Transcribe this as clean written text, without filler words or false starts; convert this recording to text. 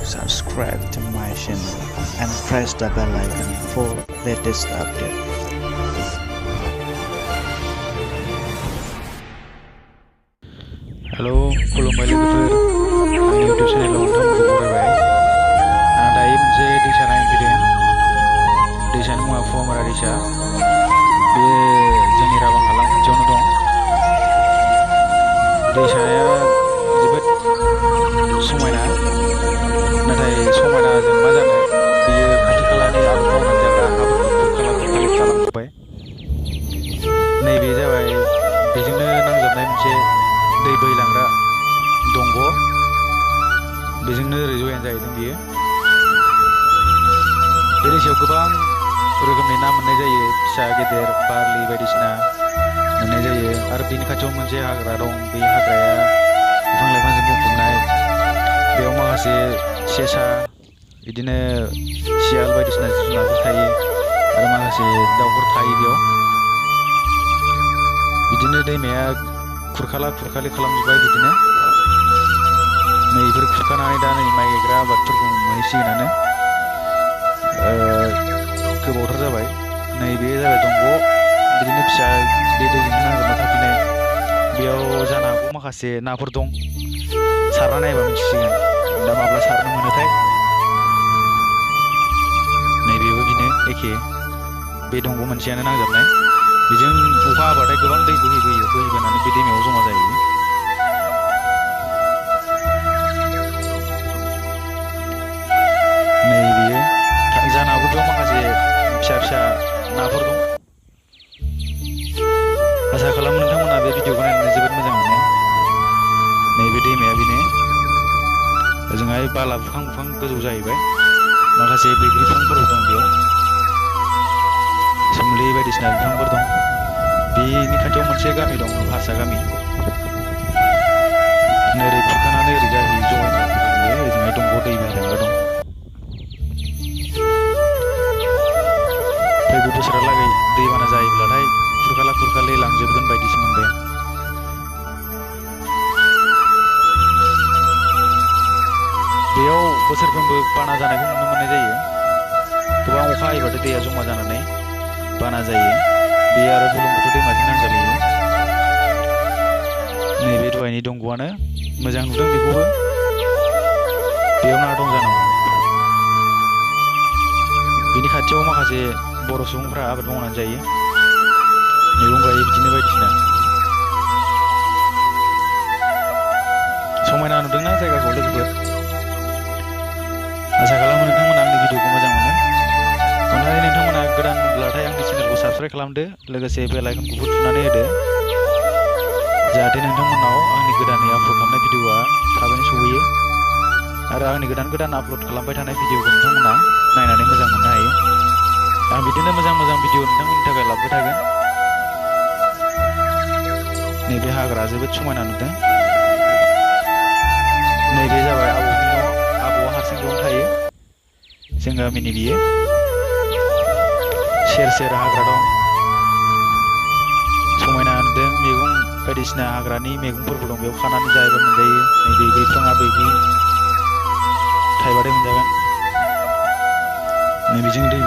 subscribe to my channel and press the bell icon for latest update. Halo, खुलुमबाय लोगोफोर आंनि YouTube चेनेलाव नोंथांमोनखौ बरायबाय। आं दायो मोनसे दैसा नायनो फैदों। दैसानि मुङा फुवामारा दैसा। बे जोंनि राबां हालाम खाथियावनो दं। दैसाया जोबोद समायना, नाथाय समायनाजों मा जानो, बेयो खाथि खालानि आबाद मावनानै जाग्रा हाफोरखौ खुरखाला खुरखालि खालामजोब्बाय। नैबे जाबाय बेजोंनो नांजाबनाय मोनसे दै बोहैलांग्रा दंग', बेजोंनो ओरै जयेन जाहैदों बियो। बे दैसायाव गोबां रोखोमनि ना मोननाय जायो, फिसा गेदेर बारलि बायदिसिना मोननाय जायो। आरो बेनि खाथियाव मोनसे हाग्रा दं। बे हाग्राया बिफां लाइफांजों बुंफबनाय। बेयाव माखासे सेसा, बिदिनो सियाल बायदिसिना जिब जुनारफोर थायो आरो माखासे दाउफोर थायो बेयाव। बिदिनो दैमाया खुरखाला खुरखालि खालामजोब्बाय। बिदिनो नैफोर खुरखानानै दा नै माइ गायग्रा आबादफोरखौ मोनहैसिगोनानो। गोबावथार जाबाय। नैबे जाबाय दंग', बिदिनो फिसा बे दैजोंनो नांजाबना थाफैनाय। बेयाव जानो हागौ माखासे नाफोर दं। सारना नायबा मिथिसिगोन दा माब्ला सारनो मोनोथाय। नैबेबो बिनो एखे, बे दंग' मोनसेयानो नांजाबनाय। बेजों अखा हाबाथाय गोबां दै बोहैबोयो, बोहैबोनानै बे दैमायाव जमा जाहैयो। नै बेयो जानो हागौ बेयाव माखासे फिसा फिसा नाफोर दं। आसा खालामो नोंथांमोना बे भिडिअखौ नायनानै जोबोद मोजां मोनो। नैबे दैमाया बेनो। ओजोंहाय बाला बुखां बुखां गोजौ जाहैबाय। माखासे बैग्रि बिफांफोर दं बेयाव, सोमलि बायदिसिना बिफांफोर दं। बेनि खाथियाव मोनसे गामि दं, हारसा गामि। ओरै खुरखानानै ओरै जाहैयो, जयेन जाहैयो। ओजोंहाय दंग' दै बोहैलांग्रा दं। फैगौ बोसोरालागै दैबाना जायोब्लाथाय खुरखाला खुरखालि लांजोबगोन बायदिसो मोनबाय आं। बेयाव बोसोरफ्रोमबो बाना जानायखौ नुनो मोननाय जायो। गोबां अखा हायोबाथाय दैया जमा जानानै बाना जायो। बेयो आरो बुरलुंबुथुर दैमाजों नांजाबहैयो। नैबे दहायनि दंग'आनो मोजां नुदों, बेखौबो। बेयाव ना दं जानांगौ। बेनि खाथियाव माखासे बर' सुबुंफ्रा आबाद मावनानै जायो, मैगं गायो, बिदिनो बायदिसिना। समायना नुदोंना जायगाखौ लोगोफोर? आसा खालामो नोंथांमोना आंनि भिडिअखौ मोजां मोनो। अन्नानै नोंथांमोना गोदानब्लाथाय आंनि चेनेलखौ साबस्क्राइब खालामदो, लोगोसे बेल आइकनखौबो थुनानै होदो, जाहाथे नोंथांमोनाव आंनि गोदानै आपल'ड खालामनाय भिडिअआ थाबैनो सौहैयो आरो आंनि गोदान आपल'ड खालामबाय थानाय भिडिअखौ नोंथांमोना नायनानै मोजां मोननो हायो। आं बिदिनो मोजां मोजां भिडिअ नोंथांमोननि थाखाय लाबोबाय थागोन। नैबे हाग्रा जोबोद समायना नुदों। नैबे जाबाय आबौनि न'। आबौआ हारसिं बेयावनो थायो, जों गामिनि बियो। सेर सेर हाग्रा दं, समायना नुदों। मैगं बायदिसिना हाग्रानि मैगंफोरबो दं बेयाव, खानानै जायोबा मोनजायो। नै बैग्रि बिफाङा बैग्रि थाइबाथाय मोनजागोन। नै बेजों दै